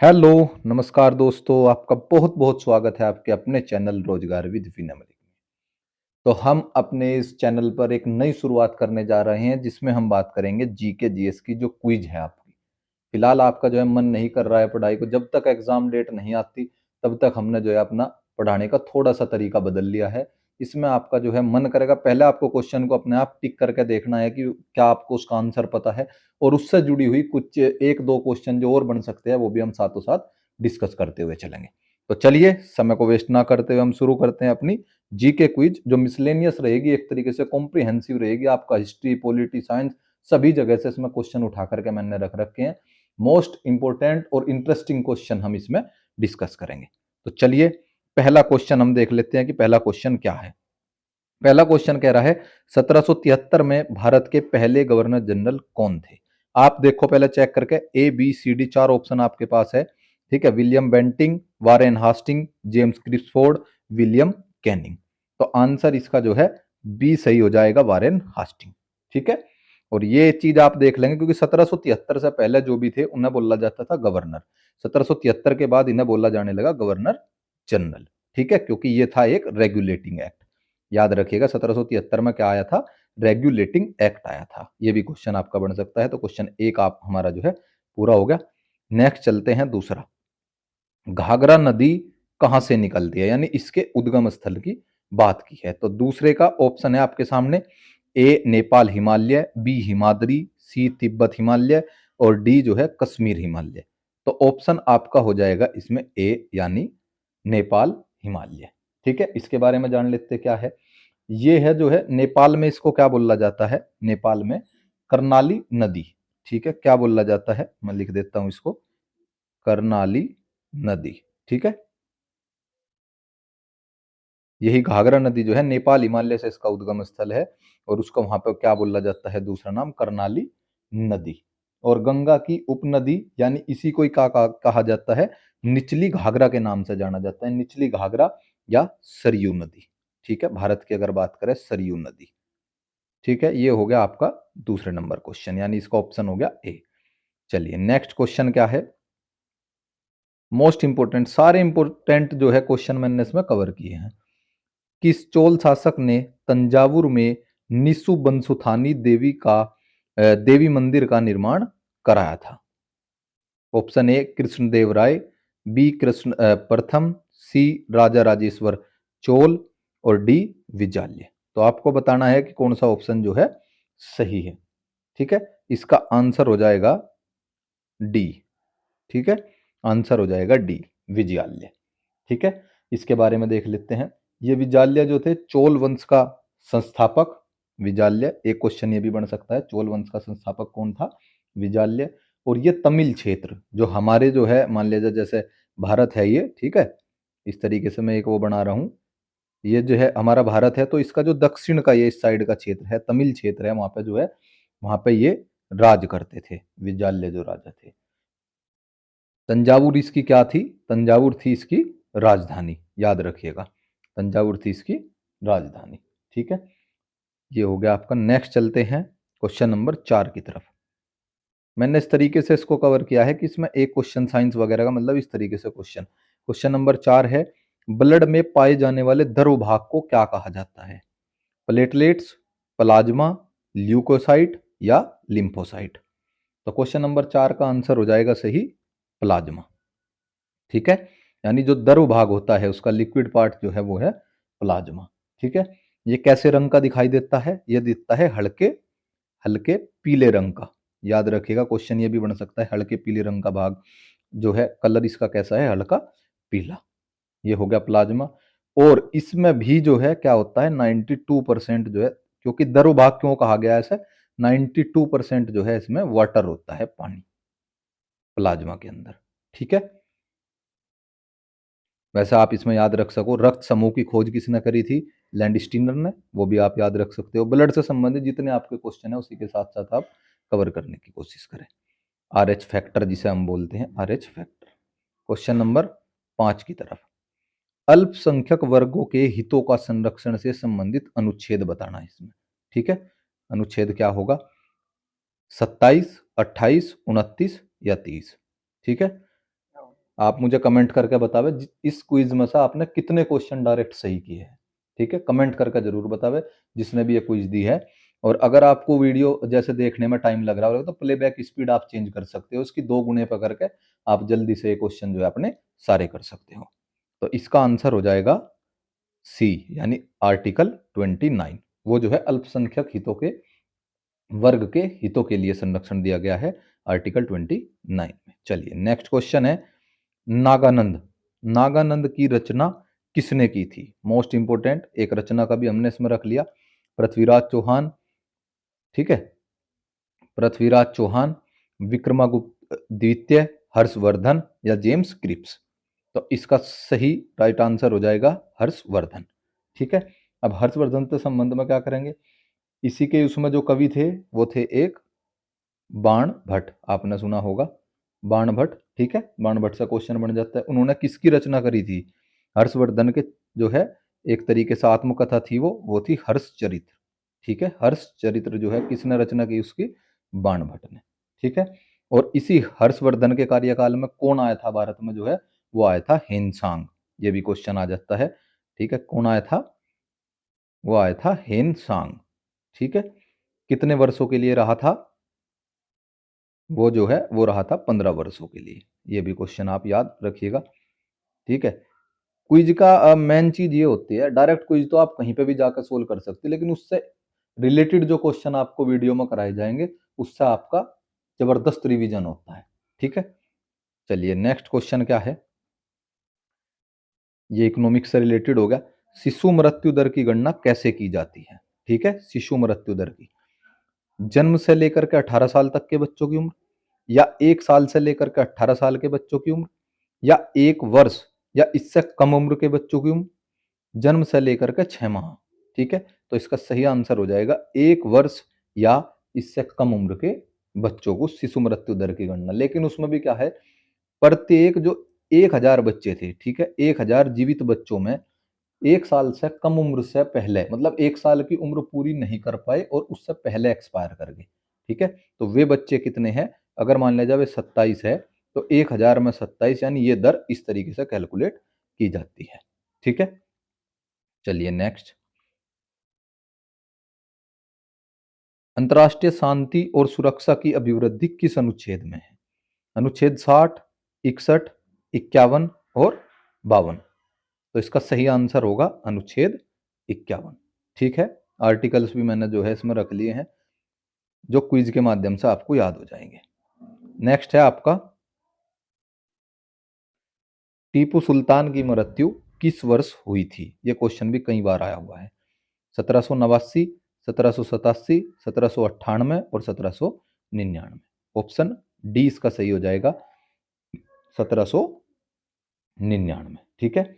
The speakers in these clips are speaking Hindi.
हेलो, नमस्कार दोस्तों, आपका बहुत-बहुत स्वागत है आपके अपने चैनल रोजगार विद विनम्र में। तो हम अपने इस चैनल पर एक नई शुरुआत करने जा रहे हैं जिसमें हम बात करेंगे जीके जीएस की जो क्विज है आपकी। फिलहाल आपका जो है मन नहीं कर रहा है पढ़ाई को, जब तक एग्जाम डेट नहीं आती तब तक हमने जो है अपना पढ़ाने का थोड़ा-सा तरीका बदल लिया है। इसमें आपका जो है मन करेगा, पहले आपको क्वेश्चन को अपने आप टिक करके देखना है कि क्या आपको उसका आंसर पता है, और उससे जुड़ी हुई कुछ 1-2 क्वेश्चन जो और बन सकते हैं वो भी हम साथों-साथ डिस्कस करते हुए चलेंगे। तो चलिए समय को वेस्ट ना करते हुए हम शुरू करते हैं अपनी जीके क्विज, जो मिसलेनियस रहेगी, एक तरीके से कॉम्प्रिहेंसिव रहेगी। आपका हिस्ट्री, पॉलिटी, साइंस सभी जगह से इसमें क्वेश्चन उठा करके मैंने रख रखे हैं। मोस्ट इंपॉर्टेंट और इंटरेस्टिंग क्वेश्चन हम इसमें डिस्कस करेंगे। तो चलिए पहला क्वेश्चन हम देख लेते हैं कि पहला क्वेश्चन क्या है। पहला क्वेश्चन कह रहा है 1773 में भारत के पहले गवर्नर जनरल कौन थे। आप देखो पहले चेक करके, ए बी सी डी चार ऑप्शन आपके पास है। ठीक है, William Bentinck, Warren Hastings, James क्रिप्सफोर्ड, विलियम कैनिंग। तो आंसर इसका जो है बी सही हो जाएगा, वारेन हास्टिंग। ठीक है, और ये चीज आप देख लेंगे क्योंकि 1773 से पहले जो भी थे उन्हें बोला जाता था गवर्नर। 1773 के बाद इन्हें बोला जाने लगा गवर्नर जनरल। ठीक है, क्योंकि ये था एक रेगुलेटिंग एक्ट। याद रखिएगा 1773 में क्या आया था, रेगुलेटिंग एक्ट आया था। ये भी क्वेश्चन आपका बन सकता है। तो क्वेश्चन एक आप हमारा जो है पूरा हो गया। नेक्स्ट चलते हैं दूसरा। घाघरा नदी कहां से निकलती है, यानी इसके उद्गम स्थल की बात की है। तो दूसरे का ऑप्शन है आपके सामने, ए नेपाल हिमालय, बी हिमाद्री, सी तिब्बत हिमालय, और डी जो है कश्मीर हिमालय। तो ऑप्शन आपका हो जाएगा इसमें ए, यानी नेपाल हिमालय। ठीक है, इसके बारे में जान लेते क्या है। ये है जो है नेपाल में, इसको क्या बोला जाता है, नेपाल में कर्णाली नदी। ठीक है, क्या बोला जाता है, मैं लिख देता हूं इसको, कर्णाली नदी। ठीक है, यही घाघरा नदी जो है नेपाल हिमालय से इसका उद्गम स्थल है, और उसको वहां पे क्या बोला जाता है, दूसरा नाम कर्णाली नदी। और गंगा की उपनदी, यानी इसी को ही कहा जाता है निचली घाघरा के नाम से जाना जाता है, निचली घाघरा या सरयू नदी। ठीक है, भारत की अगर बात करें सरयू नदी। ठीक है, ये हो गया आपका दूसरे नंबर क्वेश्चन, यानी इसका ऑप्शन हो गया ए। चलिए नेक्स्ट क्वेश्चन क्या है, मोस्ट इंपोर्टेंट, सारे इंपोर्टेंट जो है क्वेश्चन मैंने इसमें कवर किए हैं। किस चोल शासक ने तंजावुर में निसु बंसुथानी देवी मंदिर का निर्माण कराया था। Option A Krishnadev Raya, B Krishna प्रथम, सी राजा राजेश्वर चोल, और डी विजाल्य। तो आपको बताना है कि कौन सा ऑप्शन जो है सही है। ठीक है, इसका आंसर हो जाएगा डी। ठीक है, आंसर हो जाएगा डी, विजयालय। ठीक है, इसके बारे में देख लेते हैं। ये विजाल्य जो थे चोल वंश का संस्थापक, विजाल्य। एक क्वेश्चन ये भी बन सकता है, चोल वंश का संस्थापक कौन था, विजाल्य। और ये तमिल क्षेत्र जो हमारे जो है, मान लीजिए जैसे भारत है ये, ठीक है, इस तरीके से मैं एक वो बना रहा हूं, ये जो है हमारा भारत है, तो इसका जो दक्षिण का ये इस साइड का क्षेत्र है, तमिल क्षेत्र है, वहां पे जो है, वहां पे ये राज करते थे, विजाल्य जो राजा थे। तंजावुर इसकी क्या थी, तंजावुर थी इसकी राजधानी, याद रखिएगा, तंजावुर थी इसकी राजधानी। ठीक है, ये हो गया आपका। नेक्स्ट चलते हैं क्वेश्चन नंबर 4 की तरफ। मैंने इस तरीके से इसको कवर किया है कि इसमें एक क्वेश्चन साइंस वगैरह का, मतलब इस तरीके से क्वेश्चन। क्वेश्चन नंबर 4 है, ब्लड में पाए जाने वाले द्रव भाग को क्या कहा जाता है, प्लेटलेट्स, प्लाज्मा, ल्यूकोसाइट या लिम्फोसाइट। तो क्वेश्चन नंबर 4 का आंसर हो जाएगा सही, प्लाज्मा। ठीक है, यानी जो द्रव भाग होता है उसका लिक्विड पार्ट जो है वो है प्लाज्मा। ठीक है, ये कैसे रंग का दिखाई देता है, ये दिखता है हल्के हल्के पीले रंग का। याद रखिएगा, क्वेश्चन ये भी बन सकता है, हल्के पीले रंग का भाग जो है, कलर इसका कैसा है, हल्का पीला। ये हो गया प्लाज्मा। और इसमें भी जो है क्या होता है, 92% जो है, क्योंकि द्रव भाग क्यों कहा गया है ऐसे, 92% जो है इसमें वाटर होता है, पानी, प्लाज्मा के अंदर। ठीक है, वैसे आप इसमें याद रख सको, रक्त समूह की खोज किसने करी थी, लैंडस्टीनर ने, वो भी आप याद रख सकते हो। ब्लड से संबंधित जितने आपके क्वेश्चन है उसी के साथ साथ आप कवर करने की कोशिश करें। आर एच फैक्टर जिसे हम बोलते हैं, R H factor. Question number 5 की तरफ, अल्पसंख्यक वर्गों के हितों का संरक्षण से संबंधित अनुच्छेद बताना है इसमें। ठीक है, अनुच्छेद क्या होगा, 27, 28, 29 या 30। ठीक है, आप मुझे कमेंट करके बतावे इस क्विज में से आपने कितने क्वेश्चन डायरेक्ट सही किए हैं। ठीक है, कमेंट करके जरूर बतावे जिसने भी ये क्विज दी है। और अगर आपको वीडियो जैसे देखने में टाइम लग रहा होगा तो प्लेबैक स्पीड आप चेंज कर सकते हो, उसकी 2 गुने पर करके आप जल्दी से ये क्वेश्चन जो है अपने सारे कर सकते हो। तो इसका आंसर हो जाएगा सी, यानी आर्टिकल 29। वो जो है अल्पसंख्यक हितों के वर्ग के हितों के लिए संरक्षण दिया गया है आर्टिकल 29 में। चलिए नेक्स्ट क्वेश्चन है नागानंद। नागानंद की रचना किसने की थी? मोस्ट इंपोर्टेंट, एक रचना का भी हमने इसमें रख लिया। पृथ्वीराज चौहान, ठीक है, पृथ्वीराज चौहान, विक्रमागुप्त द्वितीय, हर्षवर्धन या जेम्स क्रिप्स। तो इसका सही राइट आंसर हो जाएगा हर्षवर्धन। ठीक है, अब हर्षवर्धन के संबंध में क्या करेंगे? इसी के उसमें जो कवि थे वो थे एक बाण भट्ट, आपने सुना होगा बाण भट्ट। ठीक है, बाण भट्ट से क्वेश्चन बन जाता है। उन्होंने किसकी रचना करी थी? हर्षवर्धन के जो है एक तरीके से आत्मकथा थी वो थी हर्षचरित्र। ठीक है, हर्षचरित्र जो है किसने रचना की उसकी? बाण भट्ट ने। ठीक है, और इसी हर्षवर्धन के कार्यकाल में कौन आया था भारत में जो है? वो आया था हेनसांग। ये भी क्वेश्चन आ जाता है। ठीक है, कौन आया था? वो आया था हेनसांग। ठीक है, कितने वर्षों के लिए रहा था? वो जो है वो रहा था 15 वर्षों के लिए। ये भी क्वेश्चन आप याद रखिएगा। ठीक है, क्विज का मेन चीज ये होती है, डायरेक्ट क्विज तो आप कहीं पे भी जाकर सोल्व कर सकते हैं, लेकिन उससे रिलेटेड जो क्वेश्चन आपको वीडियो में कराए जाएंगे उससे आपका जबरदस्त रिवीजन होता है। ठीक है, चलिए नेक्स्ट क्वेश्चन क्या है? ये इकोनॉमिक्स से रिलेटेड हो गया। शिशु मृत्यु दर की गणना कैसे की जाती है? ठीक है, शिशु मृत्यु दर की जन्म से लेकर के 18 साल तक के बच्चों की उम्र, या 1 साल से लेकर के 18 साल के बच्चों की उम्र, या 1 वर्ष या इससे कम उम्र के बच्चों की उम्र, जन्म से लेकर के 6 माह। ठीक है, तो इसका सही आंसर हो जाएगा 1 वर्ष या इससे कम उम्र के बच्चों को शिशु मृत्यु दर की गणना। लेकिन उसमें भी क्या है, प्रत्येक जो 1000 बच्चे थे, ठीक है, 1000 जीवित बच्चों में 1 साल से कम उम्र से पहले, मतलब 1 साल की उम्र पूरी नहीं कर पाए और उससे पहले एक्सपायर कर गए। ठीक है, तो वे बच्चे कितने हैं? अगर मान लिया जाए 27 है तो 1000 में 27, यानी ये दर इस तरीके से कैलकुलेट की जाती है। ठीक है, चलिए नेक्स्ट। अंतर्राष्ट्रीय शांति और सुरक्षा की अभिवृद्धि किस अनुच्छेद में है? अनुच्छेद 60, 61, 51 और 52। तो इसका सही आंसर होगा अनुच्छेद 51। ठीक है, आर्टिकल्स भी मैंने जो है इसमें रख लिए हैं जो क्विज के माध्यम से आपको याद हो जाएंगे। नेक्स्ट है आपका, टीपू सुल्तान की मृत्यु किस वर्ष हुई थी? ये क्वेश्चन भी कई बार आया हुआ है। 1789, 1787, 1798 और 1799। ऑप्शन डी इसका सही हो जाएगा 1799। ठीक है,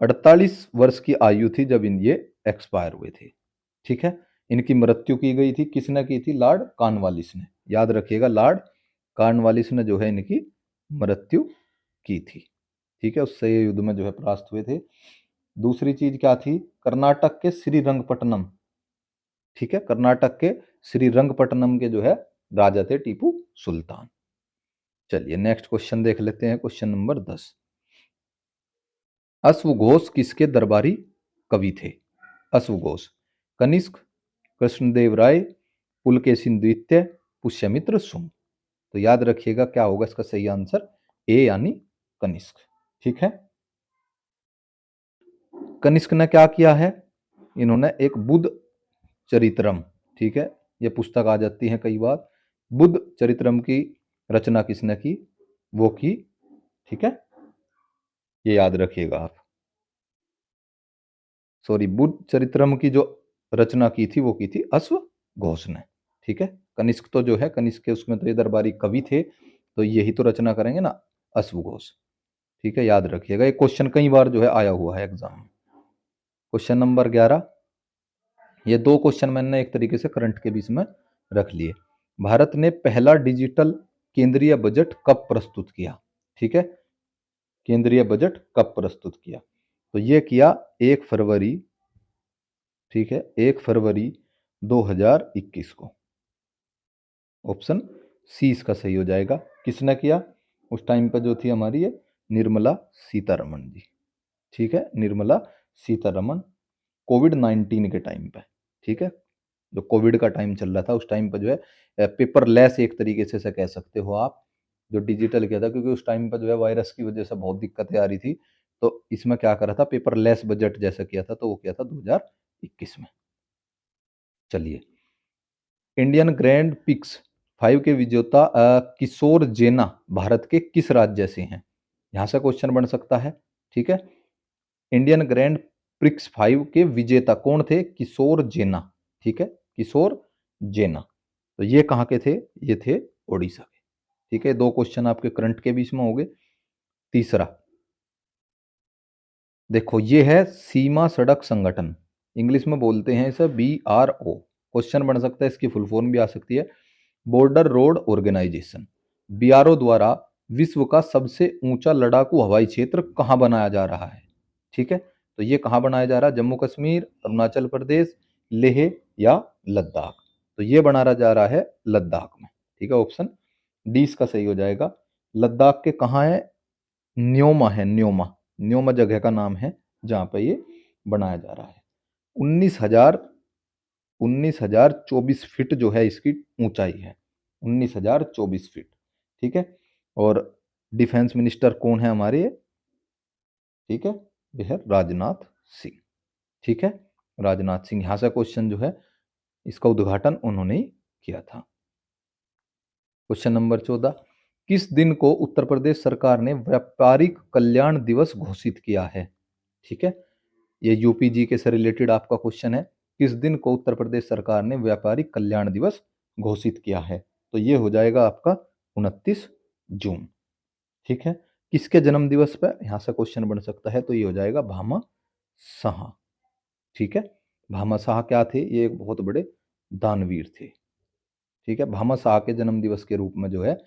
48 वर्ष की आयु थी जब इन ये एक्सपायर हुए थे। ठीक है, इनकी मृत्यु की गई थी, किसने की थी? लॉर्ड कॉर्नवालिस ने। याद रखिएगा, लॉर्ड कॉर्नवालिस ने जो है इनकी मृत्यु की थी। ठीक है, उससे ये युद्ध में जो है परास्त हुए थे। दूसरी चीज क्या थी? कर्नाटक के श्रीरंगपट्टनम, ठीक है, कर्नाटक के श्रीरंगपट्टनम के जो है राजा थे टीपू सुल्तान। चलिए नेक्स्ट क्वेश्चन देख लेते हैं, क्वेश्चन नंबर 10। अश्वघोष किसके दरबारी कवि थे? अश्वघोष कनिष्क, कृष्णदेव राय, पुलकेशिन द्वितीय, पुष्यमित्र सुंग। तो याद रखिएगा क्या होगा इसका सही आंसर? ए यानी कनिष्क। ठीक है, कनिष्क ने क्या किया है? इन्होंने एक बुद्ध चरित्रम, ठीक है, ये पुस्तक आ जाती है कई बार, बुद्ध चरित्रम की रचना किसने की? वो की, ठीक है, ये याद रखिएगा आप। सॉरी, बुद्ध चरित्रम की जो रचना की थी वो की थी अश्वघोष ने। ठीक है, कनिष्क तो जो है कनिष्क के उसमें तो ये दरबारी कवि थे, तो यही तो रचना करेंगे ना, अश्वघोष। ठीक है, याद रखिएगा, ये क्वेश्चन कई बार जो है आया हुआ है एग्जाम में। Question number 11। ये 2 क्वेश्चन मैंने एक तरीके से करंट के बीच में रख लिए। भारत ने पहला डिजिटल केंद्रीय बजट कब प्रस्तुत किया? ठीक है, केंद्रीय बजट कब प्रस्तुत किया? तो ये किया 1 फरवरी, ठीक है, 1 फरवरी 2021 को। ऑप्शन सी इसका सही हो जाएगा। किसने किया? उस टाइम पर जो थी हमारी ये निर्मला सीतारमण जी। ठीक है, निर्मला सीतारमण कोविड-19 के टाइम पे, ठीक है? जो कोविड का टाइम चल रहा था उस टाइम पे जो है पेपरलेस एक तरीके से कह सकते हो आप, जो डिजिटल किया था क्योंकि उस टाइम पे जो है वायरस की वजह से बहुत दिक्कतें आ रही थी। तो इसमें क्या करा था पेपरलेस बजट जैसा किया था, तो वो किया था 2021 में। चलिए, इंडियन ग्रैंड पिक्स 5 के विजेता किशोर जेना भारत के किस राज्य से हैं? यहाँ से क्वेश्चन बन सकता है, ठीक है? इंडियन ग्रैंड प्रिक्स 5 के विजेता कौन थे? किशोर जेना, ठीक है? किशोर जेना। तो ये कहाँ के थे? ये थे ओडिशा के, ठीक है? 2 क्वेश्चन आपके करंट के बीच में हो गए। तीसरा, देखो ये है सीमा सड़क संगठन, इंग्लिश में बोलते हैं इसे BRO। क्वेश्चन बन सकता है, इसकी फुल फॉर्म भी आ सकती है बॉर्डर रोड ऑर्गेनाइजेशन। BRO द्वारा विश्व का सबसे ऊंचा लड़ाकू हवाई क्षेत्र कहाँ बनाया जा रहा है? ठीक है, तो ये कहाँ बनाया जा रहा है? जम्मू कश्मीर, अरुणाचल प्रदेश, लेह या लद्दाख? तो ये बनाया जा रहा है लद्दाख में, ठीक है? ऑप्शन डी इसका सही हो जाएगा। लद्दाख के कहाँ है? न्योमा है, न्योमा। न्योमा जगह का नाम है जहाँ पे ये बनाया जा रहा है। 19,024 फीट जो है इसकी ऊंचाई है, 19,024 फीट, ठीक है? और डिफेंस मिनिस्टर कौन है हमारे? ठीक है, ये है राजनाथ सिंह, ठीक है? राजनाथ सिंह, यहां से क्वेश्चन जो है इसका उद्घाटन उन्होंने ही किया था। क्वेश्चन नंबर 14, किस दिन को उत्तर प्रदेश सरकार ने व्यापारिक कल्याण दिवस घोषित किया है? ठीक है, ये यूपीजी के से रिलेटेड आपका क्वेश्चन है। किस दिन को उत्तर प्रदेश सरकार ने व्यापारिक कल्याण दिवस घोषित किया है? तो ये हो जाएगा आपका 29 जून, ठीक है? किसके जन्म दिवस पर यहां से क्वेश्चन बन सकता है? तो ये हो जाएगा भामा शाह, ठीक है? भामा शाह क्या थे? ये एक बहुत बड़े दानवीर थे, ठीक है? भामा शाह के जन्म दिवस के रूप में जो है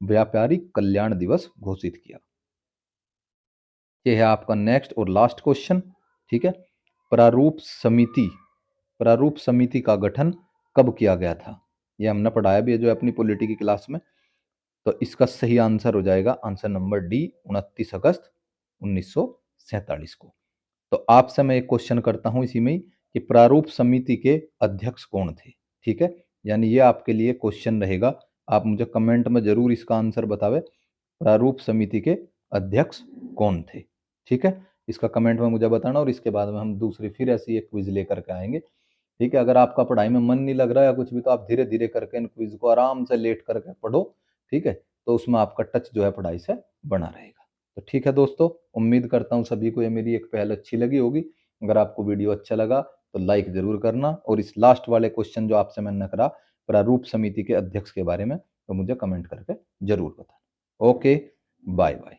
व्यापारिक कल्याण दिवस घोषित किया। ये है आपका नेक्स्ट और लास्ट क्वेश्चन, ठीक है? प्रारूप समिति, प्रारूप समिति का गठन कब किया गया था? ये हमने पढ़ाया भी है जो है अपनी पॉलिटी की क्लास में। तो इसका सही आंसर हो जाएगा आंसर नंबर डी, 29 अगस्त 1947 को। तो आपसे मैं एक क्वेश्चन करता हूं इसी में ही कि प्रारूप समिति के अध्यक्ष कौन थे? ठीक है, यानी ये आपके लिए क्वेश्चन रहेगा, आप मुझे कमेंट में जरूर इसका आंसर बतावे, प्रारूप समिति के अध्यक्ष कौन थे? ठीक है, इसका कमेंट में मुझे बताना और इसके बाद में हम दूसरी फिर ऐसी एक क्विज लेकर के आएंगे। ठीक है, अगर आपका पढ़ाई में मन नहीं लग रहा है या कुछ भी, तो आप धीरे धीरे करके इन क्विज को आराम से लेट करके पढ़ो, ठीक है? तो उसमें आपका टच जो है पढ़ाई से बना रहेगा। तो ठीक है दोस्तों, उम्मीद करता हूँ सभी को ये मेरी एक पहल अच्छी लगी होगी। अगर आपको वीडियो अच्छा लगा तो लाइक जरूर करना, और इस लास्ट वाले क्वेश्चन जो आपसे मैंने करा प्रारूप समिति के अध्यक्ष के बारे में, तो मुझे कमेंट करके जरूर बताना। Okay, bye bye.